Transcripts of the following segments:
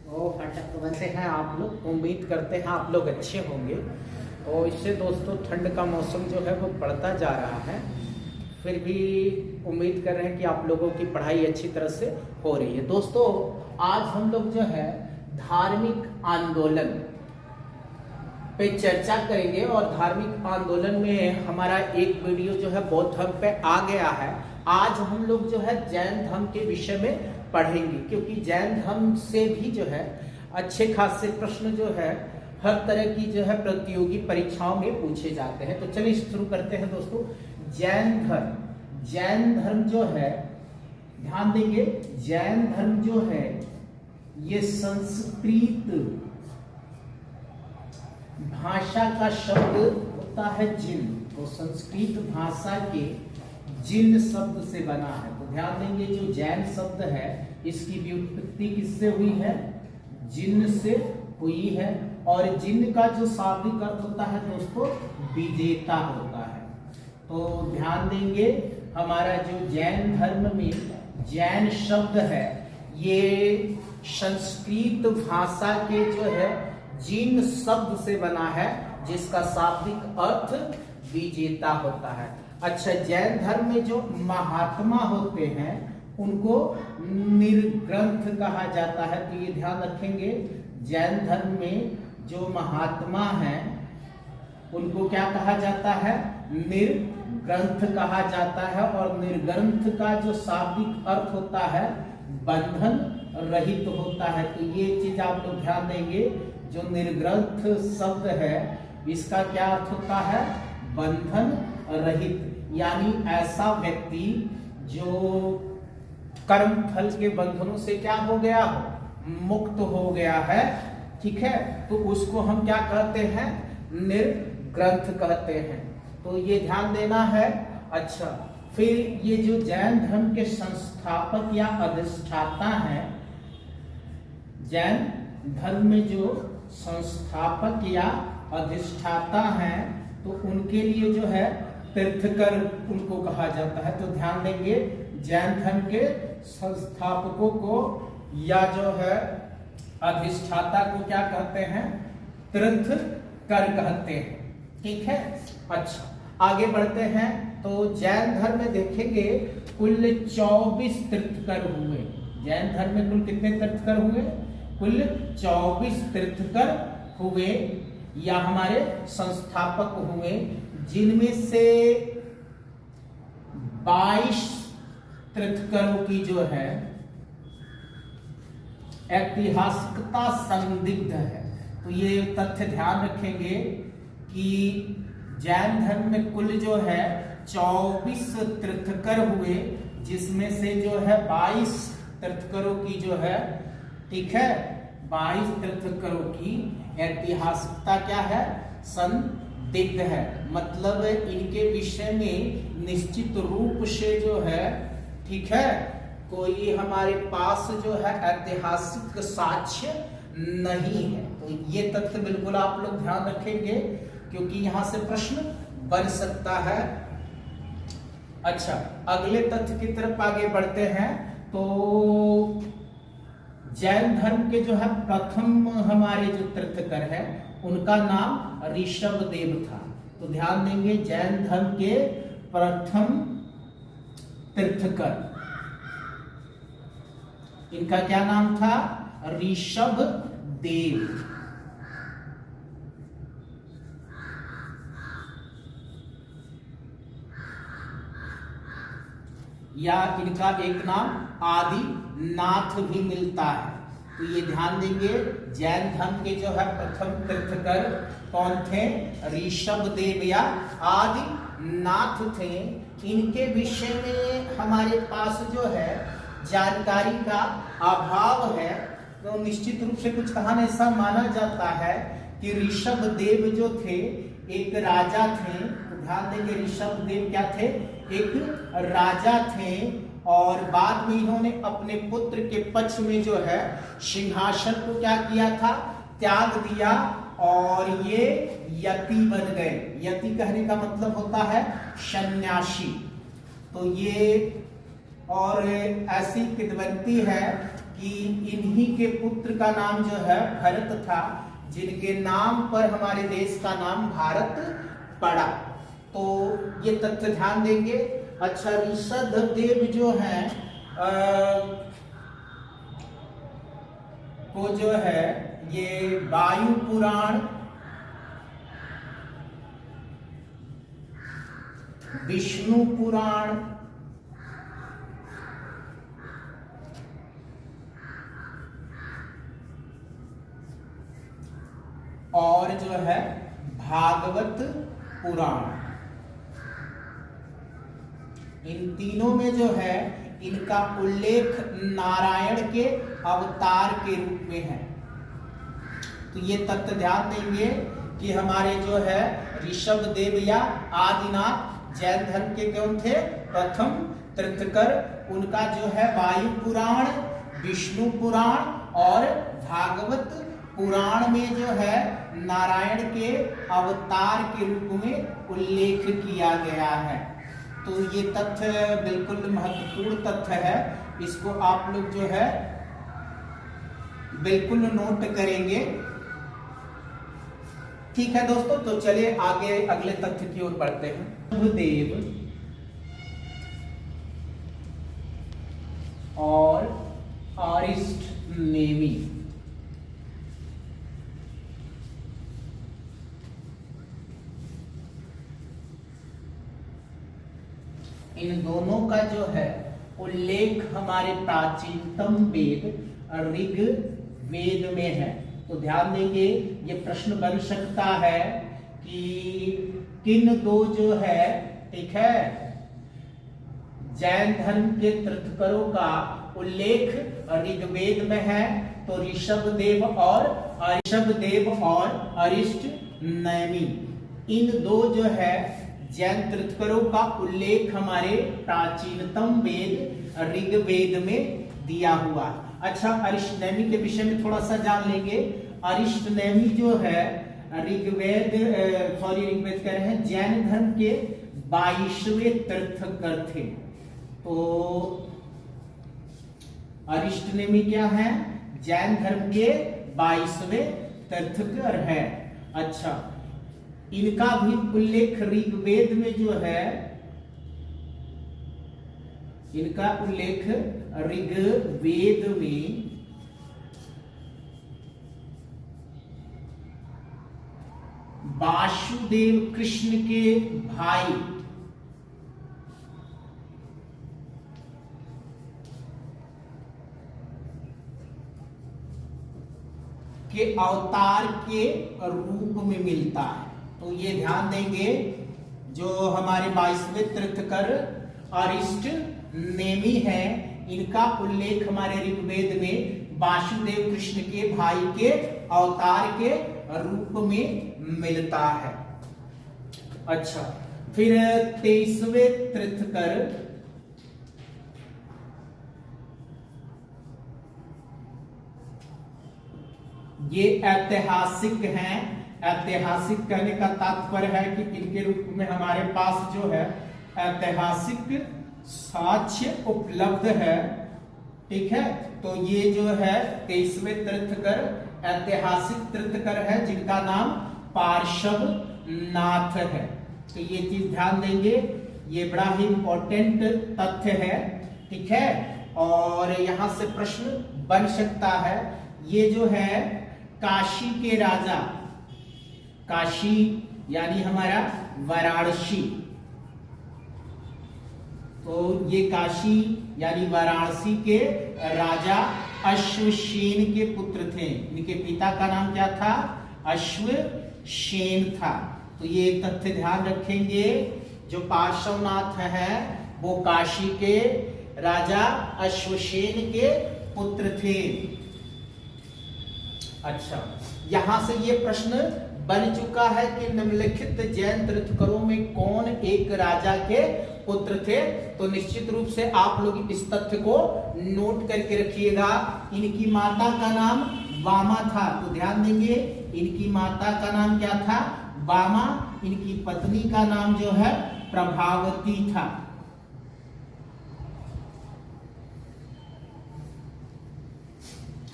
ओ फाटक कैसे हैं आप लोग। उम्मीद करते हैं आप लोग अच्छे होंगे। और इससे दोस्तों ठंड का मौसम जो है वो बढ़ता जा रहा है, फिर भी उम्मीद कर रहे हैं कि आप लोगों की पढ़ाई अच्छी तरह से हो रही है। दोस्तों आज हम लोग जो है धार्मिक आंदोलन पे चर्चा करेंगे और धार्मिक आंदोलन में हमारा एक वीडियो जो है बौद्ध धर्म पे आ गया है। आज हम लोग जो है जैन धर्म के विषय में पढ़ेंगे, क्योंकि जैन धर्म से भी जो है अच्छे खासे प्रश्न जो है हर तरह की जो है प्रतियोगी परीक्षाओं में पूछे जाते हैं। तो चलिए शुरू करते हैं दोस्तों। जैन धर्म जो है, ध्यान देंगे, जैन धर्म जो है ये संस्कृत भाषा का शब्द होता है जिन। तो संस्कृत भाषा के जिन शब्द से बना है। तो ध्यान देंगे जो जैन शब्द है इसकी व्युत्पत्ति किससे हुई है? जिन से हुई है। और जिन का जो शाब्दिक अर्थ होता है दोस्तों विजेता होता है। तो ध्यान देंगे हमारा जो जैन धर्म में जैन शब्द है ये संस्कृत भाषा के जो है जिन शब्द से बना है, जिसका शाब्दिक अर्थ विजेता होता है। अच्छा, जैन धर्म में जो महात्मा होते हैं उनको निर्ग्रंथ कहा जाता है। तो ये ध्यान रखेंगे, जैन धर्म में जो महात्मा हैं उनको क्या कहा जाता है? निर्ग्रंथ कहा जाता है। और निर्ग्रंथ का जो शाब्दिक अर्थ होता है बंधन रहित होता है। तो ये चीज आप लोग ध्यान देंगे, जो निर्ग्रंथ शब्द है इसका क्या अर्थ होता है? बंधन रहित, यानी ऐसा व्यक्ति जो कर्म फल के बंधनों से क्या हो गया हो? मुक्त हो गया है। ठीक है, तो उसको हम क्या कहते हैं? निर्ग्रंथ कहते हैं। तो ये ध्यान देना है। अच्छा, फिर ये जो जैन धर्म के संस्थापक या अधिष्ठाता हैं, जैन धर्म में जो संस्थापक या अधिष्ठाता हैं तो उनके लिए जो है तीर्थकर उनको कहा जाता है। तो ध्यान देंगे जैन धर्म के संस्थापकों को या जो है अधिष्ठाता को क्या कहते हैं? तीर्थकर कहते हैं। ठीक है, अच्छा आगे बढ़ते हैं। तो जैन धर्म में देखेंगे कुल 24 तीर्थकर हुए। जैन धर्म में कुल कितने तीर्थकर हुए? कुल 24 तीर्थकर हुए या हमारे संस्थापक हुए, जिनमें से 22 तीर्थकरों की जो है ऐतिहासिकता संदिग्ध है। तो ये तथ्य ध्यान रखेंगे कि जैन धर्म में कुल जो है 24 तीर्थकर हुए, जिसमें से जो है 22 तीर्थकरों की जो है, ठीक है, 22 तीर्थकरों की ऐतिहासिकता क्या है? संदिग्ध है। मतलब इनके विषय में निश्चित रूप से जो है, ठीक है, कोई हमारे पास जो है ऐतिहासिक साक्ष्य नहीं है। तो ये तथ्य बिल्कुल आप लोग ध्यान रखेंगे, क्योंकि यहां से प्रश्न बन सकता है। अच्छा, अगले तथ्य की तरफ आगे बढ़ते हैं। तो जैन धर्म के जो है प्रथम हमारे जो तीर्थकर है उनका नाम ऋषभदेव था। तो ध्यान देंगे जैन धर्म के प्रथम तीर्थकर, इनका क्या नाम था? ऋषभदेव। या इनका एक नाम आदिनाथ भी मिलता है। तो ये ध्यान देंगे जैन धर्म के जो है प्रथम तीर्थकर कौन थे? ऋषभदेव या आदिनाथ थे। इनके विषय में हमारे पास जो है जानकारी का अभाव है। तो निश्चित रूप से कुछ कहानी ऐसा माना जाता है कि ऋषभदेव जो थे एक राजा थे। तो ध्यान देंगे ऋषभदेव क्या थे? एक राजा थे। और बाद में इन्होंने अपने पुत्र के पक्ष में जो है सिंहासन को क्या किया था? त्याग दिया और ये यति बन गए। यति कहने का मतलब होता है सन्यासी। तो ये और ऐसी किंवदंती है कि इन्हीं के पुत्र का नाम जो है भरत था, जिनके नाम पर हमारे देश का नाम भारत पड़ा। तो ये तथ्य ध्यान देंगे। अच्छा, ऋषभदेव जो है को जो है ये वायु पुराण, विष्णु पुराण और जो है भागवत पुराण, इन तीनों में जो है इनका उल्लेख नारायण के अवतार के रूप में है। तो ये तथ्य ध्यान देंगे कि हमारे जो है ऋषभदेव या आदिनाथ जैन धर्म के कौन थे? प्रथम तीर्थकर। उनका जो है वायु पुराण, विष्णु पुराण और भागवत पुराण में जो है नारायण के अवतार के रूप में उल्लेख किया गया है। तो ये तथ्य बिल्कुल महत्वपूर्ण तथ्य है, इसको आप लोग जो है बिल्कुल नोट करेंगे। ठीक है दोस्तों, तो चलिए आगे अगले तथ्य की ओर बढ़ते हैं। ऋषभदेव और अरिष्टनेमि, इन दोनों का जो है उल्लेख हमारे प्राचीनतम वेद ऋग वेद में है। तो ध्यान देंगे, ये प्रश्न बन सकता है कि किन दो जो है, ठीक है, जैन धर्म के तीर्थकरों का उल्लेख ऋग्वेद में है। तो ऋषभदेव और अरिष्टनेमि, इन दो जो है जैन तीर्थकरों का उल्लेख हमारे प्राचीनतम वेद ऋग्वेद में दिया हुआ। अच्छा, अरिष्टनेमि के विषय में थोड़ा सा जान लेंगे। अरिष्टनेमि जो है ऋग्वेद कह रहे हैं, जैन धर्म के 22वें तीर्थकर थे। तो अरिष्टनेमि क्या है? जैन धर्म के 22वें तीर्थकर है। अच्छा, इनका भी उल्लेख ऋग्वेद में जो है, इनका उल्लेख ऋग्वेद में वासुदेव कृष्ण के भाई के अवतार के रूप में मिलता है। तो ये ध्यान देंगे, जो हमारे 22वें तीर्थकर अरिष्टनेमि है, इनका उल्लेख हमारे ऋग्वेद में वासुदेव कृष्ण के भाई के अवतार के रूप में मिलता है। अच्छा, फिर 23वें तीर्थकर ये ऐतिहासिक हैं। ऐतिहासिक कहने का तात्पर्य है कि इनके रूप में हमारे पास जो है ऐतिहासिक साक्ष्य उपलब्ध है। ठीक है, तो ये जो है 23वें तीर्थकर ऐतिहासिक तीर्थकर है, जिनका नाम पार्श्वनाथ है। तो ये चीज ध्यान देंगे, ये बड़ा ही इंपॉर्टेंट तथ्य है। ठीक है, और यहां से प्रश्न बन सकता है, ये जो है काशी के राजा, काशी यानी हमारा वाराणसी, तो ये काशी यानी वाराणसी के राजा अश्वसेन के पुत्र थे। इनके पिता का नाम क्या था? अश्वसेन था। तो ये तथ्य ध्यान रखेंगे, जो पार्श्वनाथ है वो काशी के राजा अश्वसेन के पुत्र थे। अच्छा, यहां से ये प्रश्न बन चुका है कि निम्नलिखित जैन तीर्थकरों में कौन एक राजा के पुत्र थे। तो निश्चित रूप से आप लोग इस तथ्य को नोट करके रखिएगा। इनकी माता का नाम वामा था। तो ध्यान देंगे, इनकी माता का नाम क्या था? वामा। इनकी पत्नी का नाम जो है प्रभावती था।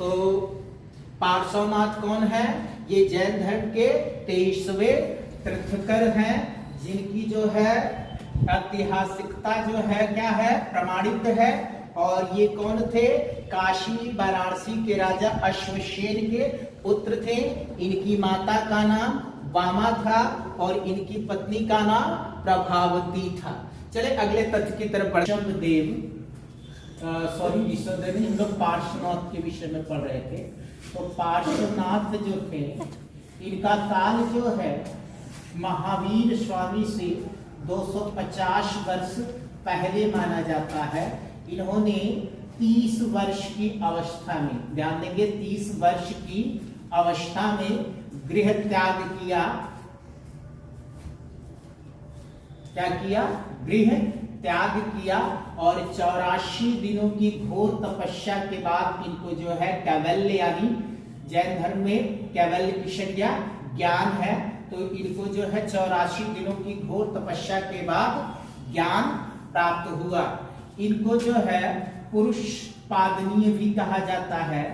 तो पार्श्वनाथ कौन है? ये जैन धर्म के 23वें तीर्थंकर हैं, जिनकी जो है ऐतिहासिकता जो है क्या है, प्रमाणित है। और ये कौन थे? काशी वाराणसी के राजा अश्वसेन के पुत्र थे। इनकी माता का नाम वामा था और इनकी पत्नी का नाम प्रभावती था। चले अगले तथ्य की तरफ बढ़े। विश्वदेव, हम लोग पार्श्वनाथ के विषय में पढ़ रहे थे। तो पार्श्वनाथ जो थे, इनका काल जो है महावीर स्वामी से 250 वर्ष पहले माना जाता है। इन्होंने 30 वर्ष की अवस्था में, ध्यान देंगे, 30 वर्ष की अवस्था में गृह त्याग किया। क्या किया? गृह त्याग किया। और 84 दिनों की घोर तपस्या के बाद इनको जो है कैवल्य, यानी जैन धर्म में कैवल्य की संज्ञा ज्ञान है, तो इनको जो है 84 दिनों की घोर तपस्या के बाद ज्ञान प्राप्त हुआ। इनको जो है पुरुष पादनीय भी कहा जाता है।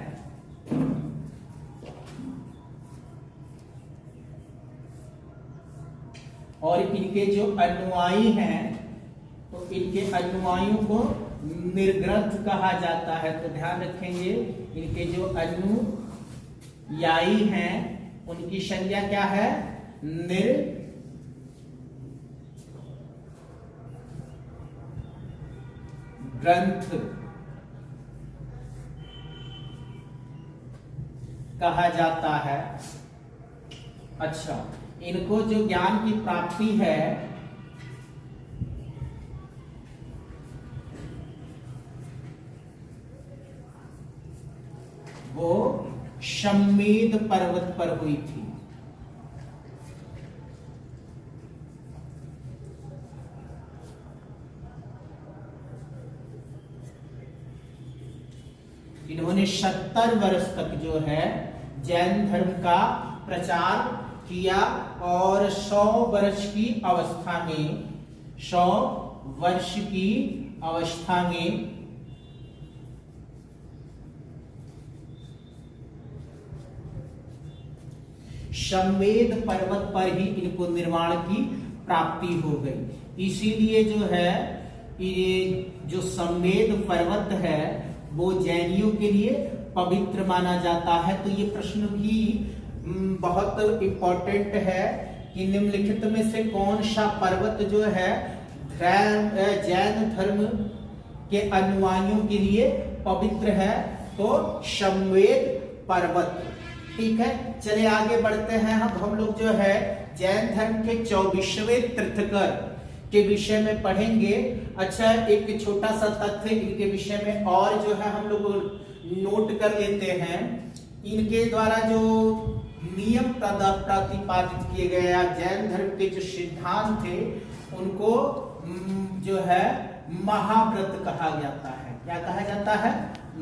और इनके जो अनुयायी हैं, तो इनके अनुयायियों को निर्ग्रंथ कहा जाता है। तो ध्यान रखेंगे, इनके जो अनुयायी हैं उनकी संज्ञा क्या है? निर्ग्रंथ कहा जाता है। अच्छा, इनको जो ज्ञान की प्राप्ति है वो शम्मेद पर्वत पर हुई थी। इन्होंने 70 वर्ष तक जो है जैन धर्म का प्रचार किया और 100 वर्ष की अवस्था में शम्मेद पर्वत पर ही इनको निर्वाण की प्राप्ति हो गई। इसीलिए जो है ये जो शम्मेद पर्वत है वो जैनियों के लिए पवित्र माना जाता है। तो ये प्रश्न भी बहुत इंपॉर्टेंट है कि निम्नलिखित में से कौन सा पर्वत जो है जैन धर्म के अनुयायियों के लिए पवित्र है? तो शम्मेद पर्वत। ठीक है, चलिए आगे बढ़ते हैं। हम लोग जो है जैन धर्म के 24वें तीर्थंकर के विषय में पढ़ेंगे। अच्छा, एक छोटा सा तथ्य इनके विषय में और जो है हम लोग नोट कर लेते हैं। इनके द्वारा जो नियम प्रतिपादित किए गए या जैन धर्म के जो सिद्धांत थे उनको जो है महाव्रत कहा जाता है। क्या कहा जाता है?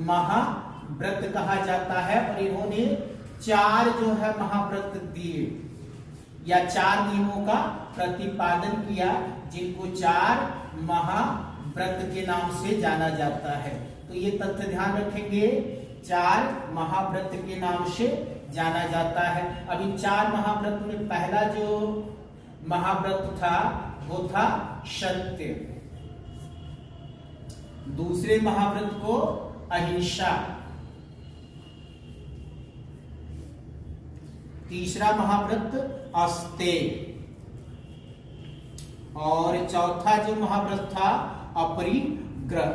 महाव्रत कहा जाता है। और इन्होंने 4 जो है महाव्रत दिए या 4 नियमों का प्रतिपादन किया, जिनको 4 महाव्रत के नाम से जाना जाता है। तो ये तथ्य ध्यान रखेंगे, 4 महाव्रत के नाम से जाना जाता है। अब इन 4 महाव्रत में पहला जो महाव्रत था वो था सत्य, दूसरे महाव्रत को अहिंसा, तीसरा महाव्रत अस्तेय और चौथा जो महाव्रत था अपरिग्रह।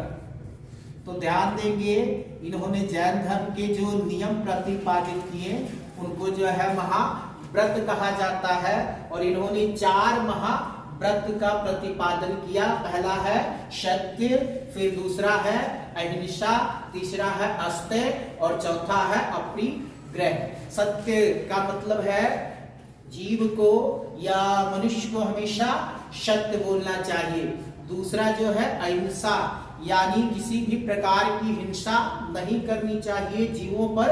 तो ध्यान देंगे, इन्होंने जैन धर्म के जो नियम प्रतिपादित किए उनको जो है महाव्रत कहा जाता है। और इन्होंने 4 महाव्रत का प्रतिपादन किया। पहला है सत्य, फिर दूसरा है अहिंसा, तीसरा है अस्तेय और चौथा है अपरिग्रह। सत्य का मतलब है जीव को या मनुष्य को हमेशा सत्य बोलना चाहिए। दूसरा जो है अहिंसा, यानी किसी भी प्रकार की हिंसा नहीं करनी चाहिए, जीवों पर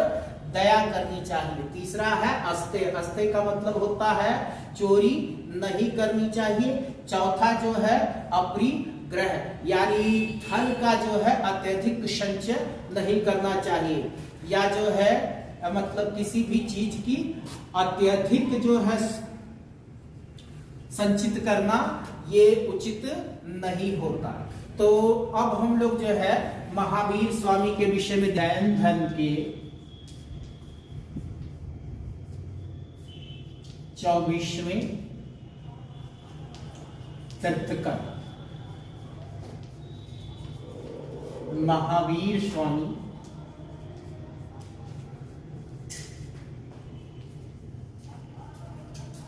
दया करनी चाहिए। तीसरा है अस्तेय, अस्तेय का मतलब होता है चोरी नहीं करनी चाहिए। चौथा जो है अपरिग्रह, यानी धन का जो है अत्यधिक संचय नहीं करना चाहिए। या जो है मतलब किसी भी चीज की अत्यधिक जो है संचित करना ये उचित नहीं होता। तो अब हम लोग जो है महावीर स्वामी के विषय में जैन धर्म के 24वें तीर्थंकर महावीर स्वामी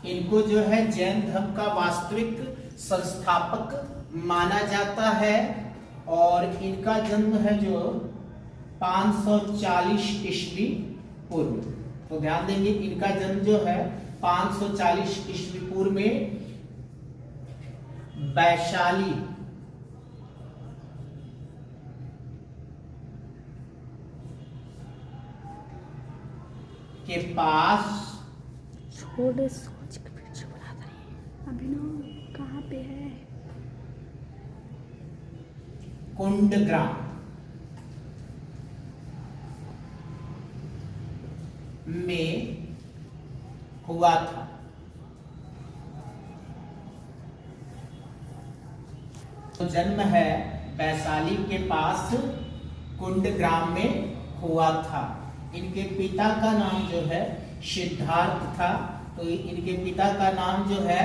इनको जो है जैन धर्म का वास्तविक संस्थापक माना जाता है और इनका जन्म है जो 540 ईस्वी पूर्व। तो ध्यान देंगे इनका जन्म जो है 540 ईस्वी पूर्व में वैशाली के पास छोटे सोच के पीछे बुला रही अभिनव कहाँ पे है? कुंडग्राम में हुआ था। तो जन्म है वैशाली के पास कुंडग्राम में हुआ था। इनके पिता का नाम जो है सिद्धार्थ था। तो इनके पिता का नाम जो है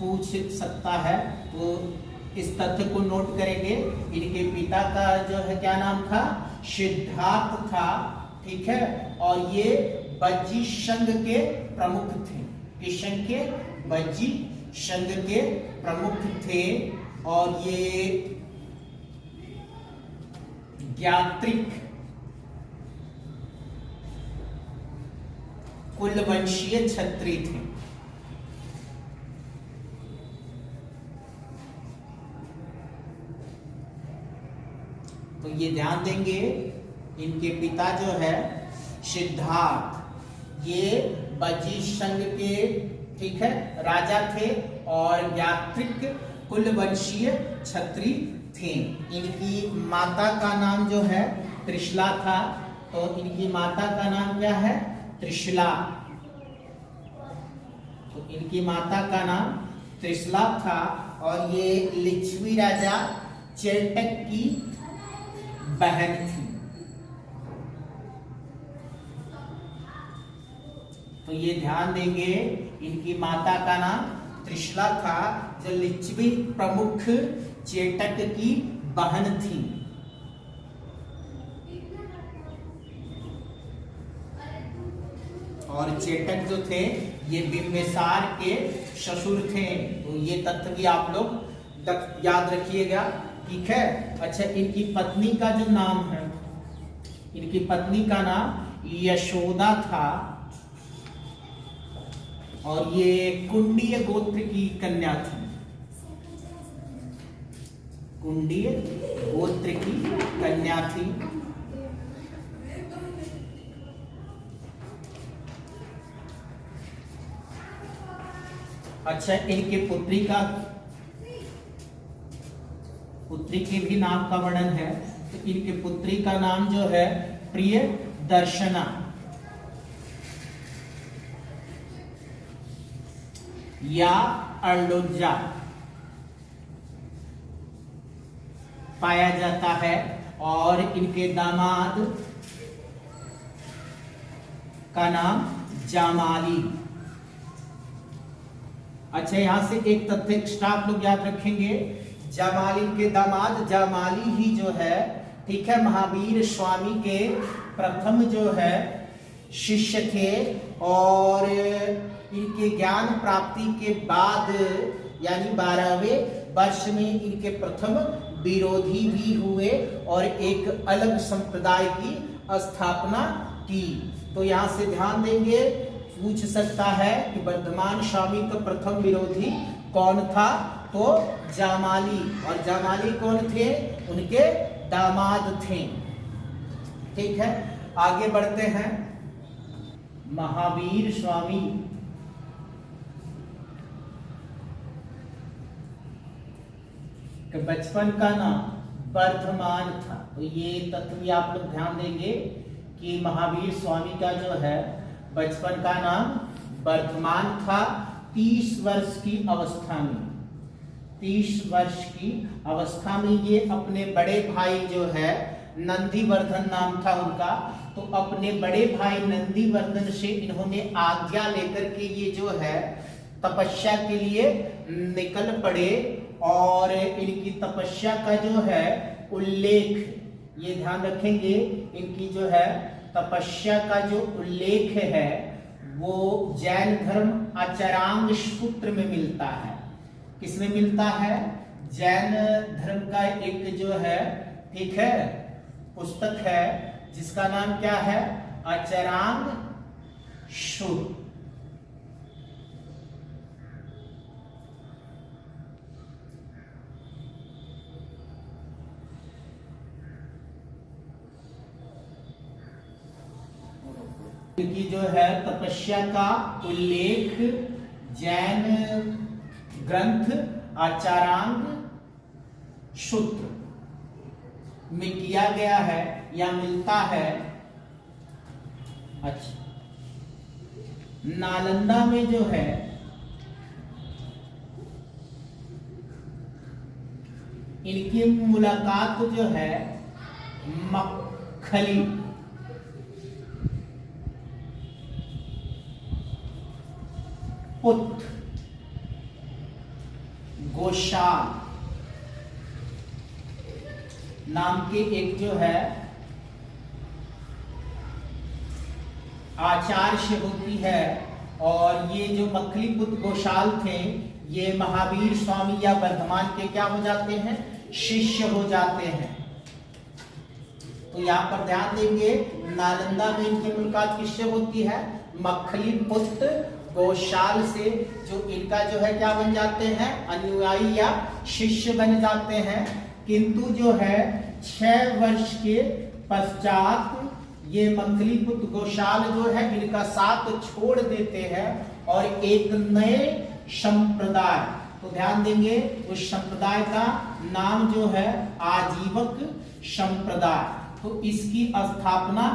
पूछ सकता है, तो इस तथ्य को नोट करेंगे। इनके पिता का जो है क्या नाम था? सिद्धार्थ था, ठीक है। और ये बज्जी संघ के प्रमुख थे। किस संघ के? बज्जी संघ के प्रमुख थे। और ये ज्ञात्रिक कुलवंशीय क्षत्रिय थे। तो ये ध्यान देंगे, इनके पिता जो है सिद्धार्थ, ये बज्जी संघ के, ठीक है, राजा थे और ज्ञात्रिक कुलवंशीय क्षत्रिय थे। इनकी माता का नाम जो है त्रिशला था। तो इनकी माता का नाम क्या है? त्रिशला। तो इनकी माता का नाम त्रिशला था और ये लिच्छवी राजा चेटक की बहन थी। तो ये ध्यान देंगे, इनकी माता का नाम त्रिशला था जो लिच्छवी प्रमुख चेटक की बहन थी। और चेटक जो थे ये बिंबिसार के ससुर थे। तो ये तथ्य भी आप लोग याद रखिएगा, ठीक है। अच्छा, इनकी पत्नी का जो नाम है, इनकी पत्नी का नाम यशोदा था और ये कुंडीय गोत्र की कन्या थी। कुंडीय गोत्र की कन्या थी। अच्छा, इनके पुत्री के भी नाम का वर्णन है। तो इनके पुत्री का नाम जो है प्रिय दर्शना या अर्लोजा पाया जाता है। और इनके दामाद का नाम जामाली। अच्छा, यहां से एक तथ्य एक्स्ट्रा आप लोग याद रखेंगे, जामाली के दामाद जामाली ही जो है, ठीक है, महावीर स्वामी के प्रथम जो है शिष्य थे। और इनके ज्ञान प्राप्ति के बाद यानी 12वें वर्ष में इनके प्रथम विरोधी भी हुए और एक अलग संप्रदाय की स्थापना की। तो यहां से ध्यान देंगे, पूछ सकता है कि वर्धमान स्वामी का प्रथम विरोधी कौन था? तो जामाली। और जामाली कौन थे? उनके दामाद थे, ठीक है। आगे बढ़ते हैं। महावीर स्वामी बचपन का नाम वर्धमान था। तो ये तत्व भी आप लोग ध्यान देंगे कि महावीर स्वामी का जो है बचपन का नाम वर्धमान था। 30 वर्ष की अवस्था में 30 वर्ष की अवस्था में ये अपने बड़े भाई जो है नंदीवर्धन नाम था उनका, तो अपने बड़े भाई नंदीवर्धन से इन्होंने आज्ञा लेकर के ये जो है तपस्या के लिए निकल पड़े। और इनकी तपस्या का जो है उल्लेख, ये ध्यान रखेंगे, इनकी जो है तपस्या का जो उल्लेख है वो जैन धर्म आचरांग सूत्र में मिलता है। किसमें मिलता है? जैन धर्म का एक जो है, ठीक है, पुस्तक है जिसका नाम क्या है? आचरांग सूत्र। की जो है तपस्या का उल्लेख जैन ग्रंथ आचारांग सूत्र में किया गया है या मिलता है। अच्छा, नालंदा में जो है इनकी मुलाकात जो है मक्खली पुत्र गोशाल नाम के एक जो है आचार्य से होती है। और ये जो मक्खली पुत्र गोशाल थे ये महावीर स्वामी या वर्धमान के क्या हो जाते हैं? शिष्य हो जाते हैं। तो यहाँ पर ध्यान देंगे, नालंदा में इनकी मुलाकात किससे होती है? मक्खली पुत्र गोशाल से, जो इनका जो है क्या बन जाते हैं? अनुयायी या शिष्य बन जाते हैं। किंतु जो है 6 वर्ष के पश्चात ये मक्खली पुत्र गोशाल जो है इनका साथ छोड़ देते हैं और एक नए संप्रदाय, तो ध्यान देंगे उस संप्रदाय का नाम जो है आजीवक संप्रदाय, तो इसकी स्थापना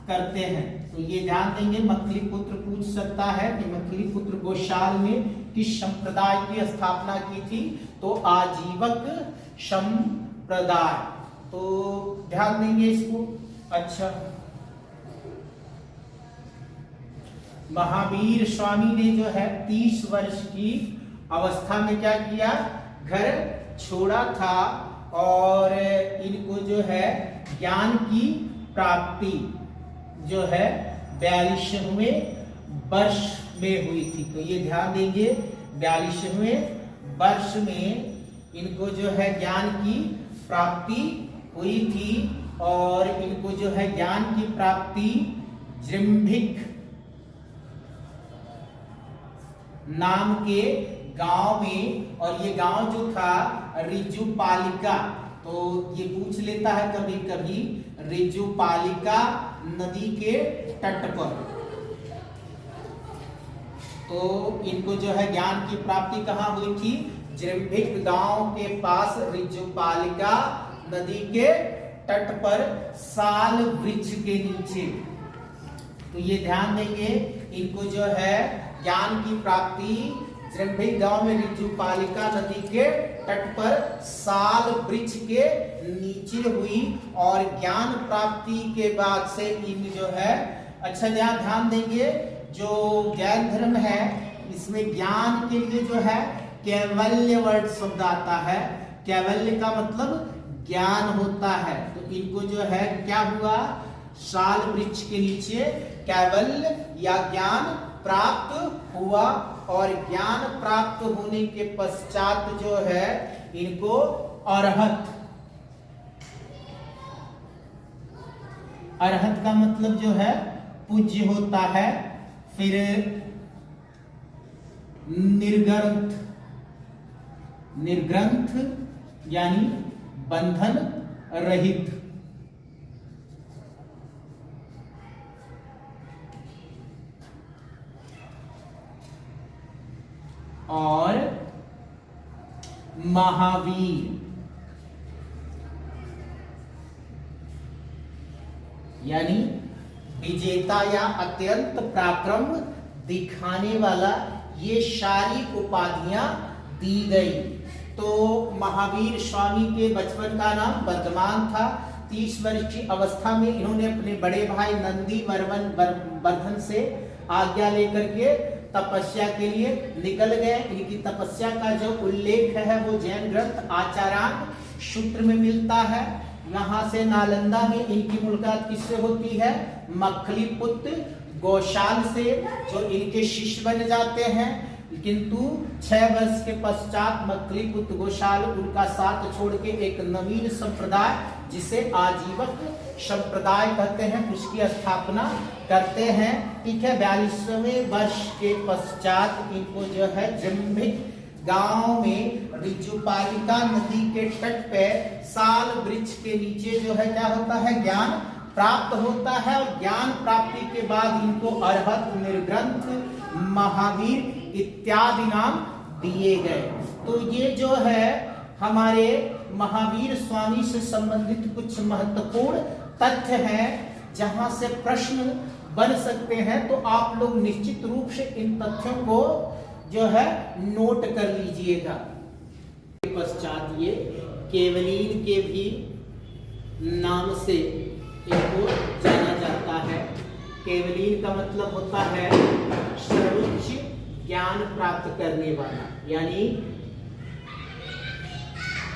करते हैं। तो ये ध्यान देंगे, मक्खली पुत्र पूछ सकता है कि मक्खली पुत्र गोशाल ने किस संप्रदाय की स्थापना की थी? तो आजीवक संप्रदाय। तो ध्यान देंगे इसको। अच्छा, महावीर स्वामी ने जो है 30 वर्ष की अवस्था में क्या किया? घर छोड़ा था और इनको जो है ज्ञान की प्राप्ति जो है 42वें वर्ष में हुई थी। तो ये ध्यान देंगे, 42वें वर्ष में इनको जो है ज्ञान की प्राप्ति हुई थी। और इनको जो है ज्ञान की प्राप्ति जृंभिक नाम के गांव में, और ये गांव जो था रिजुपालिका, तो ये पूछ लेता है कभी कभी, रिजुपालिका नदी के तट पर। तो इनको जो है ज्ञान की प्राप्ति कहाँ हुई थी? जृंभिक गांव के पास रिजुपालिका नदी के तट पर साल वृक्ष के नीचे। तो ये ध्यान देंगे, इनको जो है ज्ञान की प्राप्ति जृंभिक गांव में रिजुपालिका नदी के तट पर साल वृक्ष के नीचे हुई। और ज्ञान प्राप्ति के बाद से इन जो है, अच्छा ध्यान देंगे, जो जैन धर्म है इसमें ज्ञान के लिए जो है कैवल्य वर्ड शब्द आता है। कैवल्य का मतलब ज्ञान होता है। तो इनको जो है क्या हुआ? साल वृक्ष के नीचे कैवल्य या ज्ञान प्राप्त हुआ। और ज्ञान प्राप्त होने के पश्चात जो है इनको अरहत, अरहत का मतलब जो है पूज्य होता है। फिर निर्ग्रंथ, निर्ग्रंथ यानी बंधन रहित। और महावीर यानी विजेता या अत्यंत पराक्रम दिखाने वाला, ये सारी उपाधियां दी गई। तो महावीर स्वामी के बचपन का नाम वर्धमान था। 30 वर्ष की अवस्था में इन्होंने अपने बड़े भाई नंदी वर्धन से आज्ञा लेकर के तपस्या के लिए निकल गए। इनकी तपस्या का जो उल्लेख है वो जैन ग्रंथ आचारांग सूत्र में मिलता है। यहाँ से नालंदा में इनकी मुलाकात किससे होती है? मखलीपुत्र गोशाल से, जो इनके शिष्य बन जाते हैं। किंतु 6 वर्ष के पश्चात मखलीपुत्र गोशाल उनका साथ छोड़ के एक नवीन संप्रदाय, जिसे आजीवक संप्रदाय कहते हैं, उसकी स्थापना करते हैं। ठीक है, 42वें वर्ष के पश्चात इनको जो है जम्भिक गांव में रिजुपालिका नदी के तट पे साल वृक्ष के नीचे जो है क्या होता है? ज्ञान प्राप्त होता है। और ज्ञान प्राप्ति के बाद इनको अरहत, निर्ग्रंथ, महावीर इत्यादि नाम दिए गए। तो ये जो है हमारे महावीर स्वामी से संबंधित कुछ महत्वपूर्ण तथ्य हैं, जहां से प्रश्न बन सकते हैं। तो आप लोग निश्चित रूप से इन तथ्यों को जो है नोट कर लीजिएगा। पश्चात ये केवलीन के भी नाम से इनको जाना जाता है। केवलीन का मतलब होता है सर्वोच्च ज्ञान प्राप्त करने वाला, यानी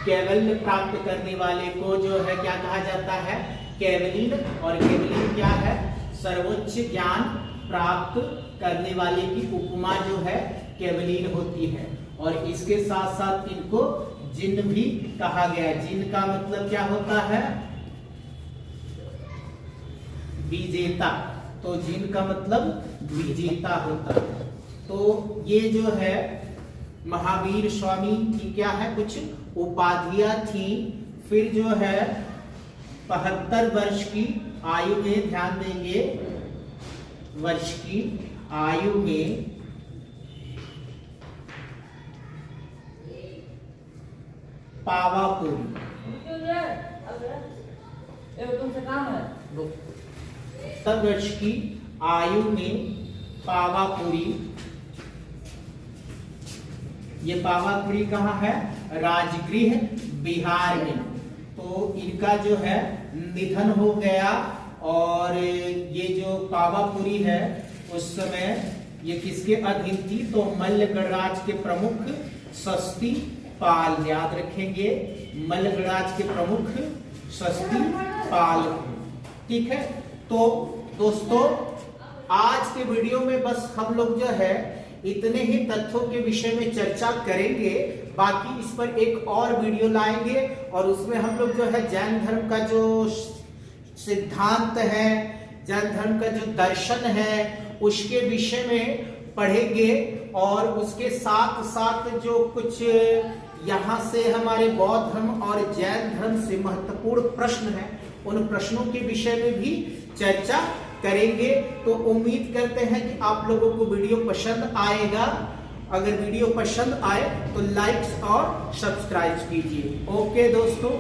कैवल्य प्राप्त करने वाले को जो है क्या कहा जाता है? केवलीन। और केवलीन क्या है? सर्वोच्च ज्ञान प्राप्त करने वाले की उपमा जो है केवलीन होती है। और इसके साथ साथ इनको जिन भी कहा गया। जिन का मतलब क्या होता है? विजेता। तो जिन का मतलब विजेता होता है। तो ये जो है महावीर स्वामी की क्या है? कुछ उपाधियां थी। फिर जो है 75 वर्ष की आयु में, ध्यान देंगे, वर्ष की आयु में पावापुरी, 70 वर्ष की आयु में पावापुरी। ये पावापुरी कहाँ है? राजगृह, बिहार में। तो इनका जो है निधन हो गया। और ये जो पावापुरी है उस समय ये किसके अधीन थी? तो मल्ल गणराज के प्रमुख सस्ती पाल, याद रखेंगे, मल्ल गणराज के प्रमुख सस्ती पाल। ठीक है, तो दोस्तों आज के वीडियो में बस हम लोग जो है इतने ही तथ्यों के विषय में चर्चा करेंगे। बाकी इस पर एक और वीडियो लाएंगे और उसमें हम लोग जो है जैन धर्म का जो सिद्धांत है, जैन धर्म का जो दर्शन है, उसके विषय में पढ़ेंगे। और उसके साथ साथ जो कुछ यहाँ से हमारे बौद्ध धर्म और जैन धर्म से महत्वपूर्ण प्रश्न हैं, उन प्रश्नों के विषय में भी चर्चा करेंगे। तो उम्मीद करते हैं कि आप लोगों को वीडियो पसंद आएगा। अगर वीडियो पसंद आए तो लाइक्स और सब्सक्राइब कीजिए। ओके दोस्तों।